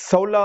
16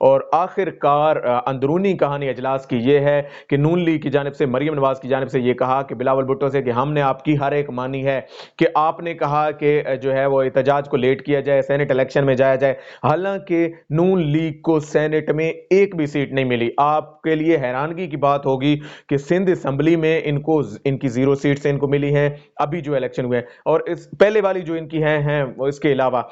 اور آخر کار اندرونی کہانی اجلاس کی یہ ہے کہ نون لیگ کی جانب سے مریم نواز کی جانب سے یہ کہا کہ بلاول بھٹو سے کہ ہم نے آپ کی ہر ایک مانی ہے کہ آپ نے کہا کہ جو ہے وہ احتجاج کو لیٹ کیا جائے, سینٹ الیکشن میں جایا جائے, حالانکہ نون لیگ کو سینٹ میں ایک بھی سیٹ نہیں ملی. آپ کے لیے حیرانگی کی بات ہوگی کہ سندھ اسمبلی میں ان کی 0 سیٹ سے ان کو ملی ہیں ابھی جو الیکشن ہوئے, اور اس پہلے والی جو ان کی ہیں اس کے علاوہ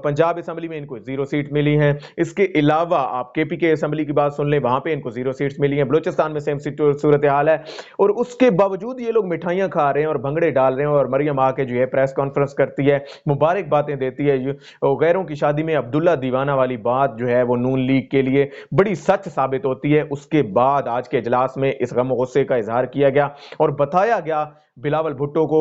پنجاب اسمبلی میں ان کو 0 سیٹ ملی ہیں. اس کے علاوہ آپ کے پی کے اسمبلی کی بات سن لیں, وہاں پہ ان کو 0 سیٹس ملی ہیں. بلوچستان میں سیم صورتحال ہے, اور اس کے باوجود یہ لوگ مٹھائیاں کھا رہے ہیں اور بھنگڑے ڈال رہے ہیں, اور مریم آ کے جو ہے پریس کانفرنس کرتی ہے, مبارک باتیں دیتی ہے. غیروں کی شادی میں عبداللہ دیوانہ والی بات جو ہے وہ نون لیگ کے لیے بڑی سچ ثابت ہوتی ہے. اس کے بعد آج کے اجلاس میں اس غم و غصے کا اظہار کیا گیا اور بتایا گیا بلاول بھٹو کو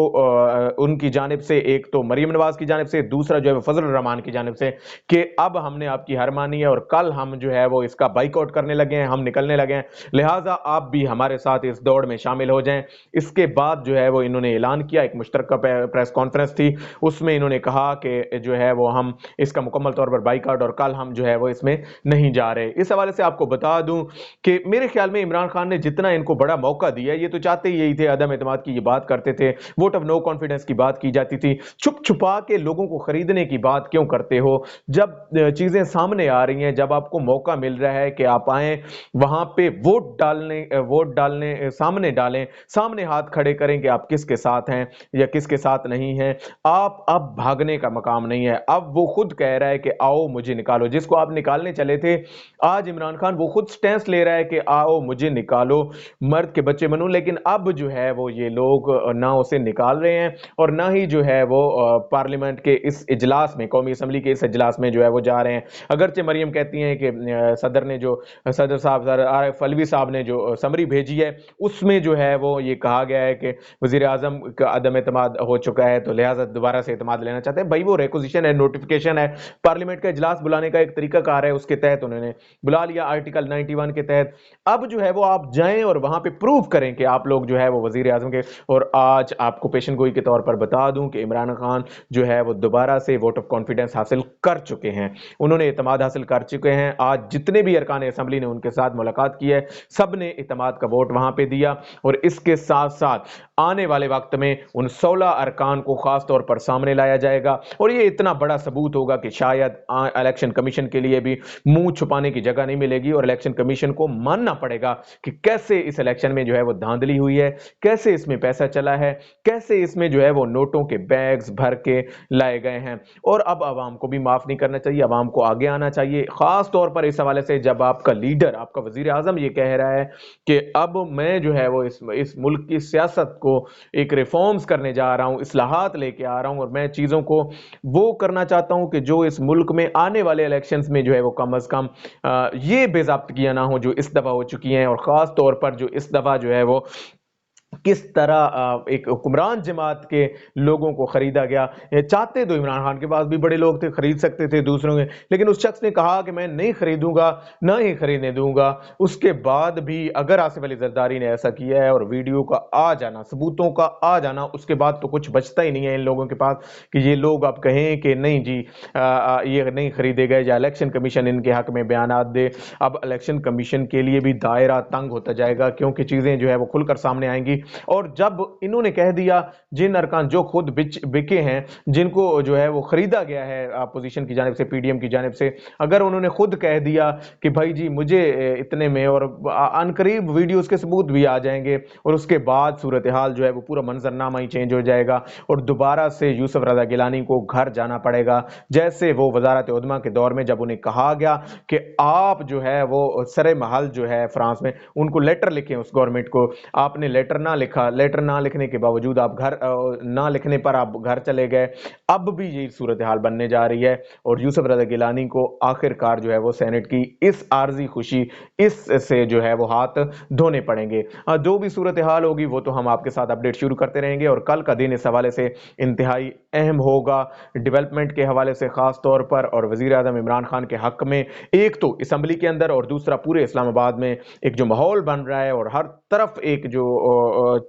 ان کی جانب سے, ایک تو مریم نواز کی جانب سے, دوسرا جو ہے فضل الرحمان کی جانب سے, کہ اب ہم نے آپ کی ہار مانی ہے اور کل ہم جو ہے وہ اس کا بائیک آؤٹ کرنے لگے ہیں, ہم نکلنے لگے ہیں, لہٰذا آپ بھی ہمارے ساتھ اس دوڑ میں شامل ہو جائیں. اس کے بعد جو ہے وہ انہوں نے اعلان کیا, ایک مشترکہ پریس کانفرنس تھی, اس میں انہوں نے کہا کہ جو ہے وہ ہم اس کا مکمل طور پر بائیک آؤٹ اور کل ہم جو ہے وہ اس میں نہیں جا رہے. اس حوالے سے آپ کو بتا دوں کہ میرے خیال میں عمران خان نے جتنا ان کو بڑا موقع دیا, یہ تو چاہتے ہی یہی تھے, عدم اعتماد کی یہ بات کرتے تھے, ووٹ آف نو کانفیڈنس کی بات کی جاتی تھی, چھپ چھپا کے لوگوں کو خریدنے کی بات کیوں کرتے ہو؟ جب چیزیں سامنے آ رہی ہیں, جب آپ کو موقع مل رہا ہے کہ آپ آئیں وہاں پہ ووٹ ڈالنے سامنے ڈالیں, سامنے ہاتھ کھڑے کریں کہ آپ کس کے ساتھ ہیں یا کس کے ساتھ نہیں ہیں. آپ اب بھاگنے کا مقام نہیں ہے. اب وہ خود کہہ رہا ہے کہ آؤ مجھے نکالو, جس کو آپ نکالنے چلے تھے آج عمران خان وہ خود سٹینس لے رہا ہے کہ آؤ مجھے نکالو, مرد کے بچے بنو. لیکن اب جو ہے وہ یہ لوگ نہ اسے نکال رہے ہیں اور نہ ہی جو ہے وہ پارلیمنٹ کے اس اجلاس میں, قومی اسمبلی کے اس اجلاس میں جو ہے وہ جا رہے ہیں. اگرچہ مریم کہتی ہیں کہ صدر صاحب عارف علوی صاحب نے جو سمری بھیجی ہے اس میں جو ہے وہ یہ کہا گیا ہے کہ وزیر اعظم کا عدم اعتماد ہو چکا ہے, تو لہٰذا دوبارہ سے اعتماد لینا چاہتے ہیں. بھائی وہ ریکوزیشن ہے, نوٹیفیکیشن ہے, پارلیمنٹ کا اجلاس بلانے کا ایک طریقہ کار ہے, اس کے تحت انہوں نے بلا لیا آرٹیکل 91 کے تحت. اب جو ہے وہ آپ جائیں اور وہاں پہ پروو کریں کہ آپ لوگ جو ہے وہ وزیر اعظم کے. اور آج آپ کو پیشن گوئی کے طور پر بتا دوں کہ عمران خان جو ہے وہ دوبارہ سے ووٹ آف کانفیڈنس حاصل کر چکے ہیں, انہوں نے اعتماد حاصل کر چکے ہیں. آج جتنے بھی ارکان اسمبلی نے ان کے ساتھ ملاقات کی ہے, سب نے اعتماد کا ووٹ وہاں پہ دیا, اور اس کے ساتھ ساتھ آنے والے وقت میں ان 16 ارکان کو خاص طور پر سامنے لایا جائے گا, اور یہ اتنا بڑا ثبوت ہوگا کہ شاید الیکشن کمیشن کے لیے بھی منہ چھپانے کی جگہ نہیں ملے گی, اور الیکشن کمیشن کو ماننا پڑے گا کہ کیسے اس الیکشن میں جو ہے وہ دھاندلی ہوئی ہے, کیسے اس میں پیسہ چلا ہے, کیسے اس میں جو ہے وہ نوٹوں کے بیگز بھر کے لائے گئے ہیں. اور اب عوام کو بھی معاف نہیں کرنا چاہیے, عوام کو آگے آنا چاہیے, خاص طور پر اس حوالے سے جب آپ کا لیڈر, آپ کا وزیر اعظم یہ کہہ رہا ہے کہ اب میں جو ہے وہ اس ملک کی سیاست کو ایک ریفارمز کرنے جا رہا ہوں, اصلاحات لے کے آ رہا ہوں, اور میں چیزوں کو وہ کرنا چاہتا ہوں کہ جو اس ملک میں آنے والے الیکشنز میں جو ہے وہ کم از کم یہ بے ضابطگیاں نہ ہوں جو اس دفعہ ہو چکی ہیں, اور خاص طور پر جو اس دفعہ جو ہے وہ کس طرح ایک حکمران جماعت کے لوگوں کو خریدا گیا. چاہتے تو عمران خان کے پاس بھی بڑے لوگ تھے, خرید سکتے تھے دوسروں کے, لیکن اس شخص نے کہا کہ میں نہیں خریدوں گا, نہ ہی خریدنے دوں گا. اس کے بعد بھی اگر آصف علی زرداری نے ایسا کیا ہے اور ویڈیو کا آ جانا, ثبوتوں کا آ جانا, اس کے بعد تو کچھ بچتا ہی نہیں ہے ان لوگوں کے پاس کہ یہ لوگ اب کہیں کہ نہیں جی یہ نہیں خریدے گئے, یا الیکشن کمیشن ان کے حق میں بیانات دے. اب الیکشن کمیشن کے لیے بھی دائرہ تنگ ہوتا جائے گا, کیونکہ چیزیں جو ہے وہ کھل کر سامنے آئیں گی. اور جب انہوں نے کہہ دیا, جن ارکان جو خود بکے ہیں, جن کو جو ہے وہ خریدا گیا ہے اپوزیشن کی جانب سے, پی ڈی ایم کی جانب سے, اگر انہوں نے خود کہہ دیا کہ بھائی جی مجھے اتنے میں, اور ان قریب ویڈیوز کے ثبوت بھی آ جائیں گے, اور اس کے بعد صورتحال جو ہے وہ پورا منظرنامہ ہی چینج ہو جائے گا, اور دوبارہ سے یوسف رضا گیلانی کو گھر جانا پڑے گا, جیسے وہ وزارت عظمیٰ کے دور میں جب انہیں کہا گیا کہ آپ جو ہے وہ سر محل جو ہے فرانس میں, ان کو لیٹر لکھیں اس گورنمنٹ کو, آپ نے لیٹر نہ لکھا, لیٹر نہ لکھنے کے باوجود آپ گھر نہ لکھنے پر آپ گھر چلے گئے. اب بھی یہی صورتحال بننے جا رہی ہے, اور یوسف رضا گیلانی کو آخر کار جو ہے وہ سینٹ کی اس عارضی خوشی اس سے جو ہے وہ ہاتھ دھونے پڑیں گے. جو بھی صورتحال ہوگی وہ تو ہم آپ کے ساتھ اپڈیٹ شروع کرتے رہیں گے, اور کل کا دن اس حوالے سے انتہائی اہم ہوگا ڈیولپمنٹ کے حوالے سے خاص طور پر, اور وزیر اعظم عمران خان کے حق میں ایک تو اسمبلی کے اندر, اور دوسرا پورے اسلام آباد میں ایک جو ماحول بن رہا ہے, اور ہر طرف ایک جو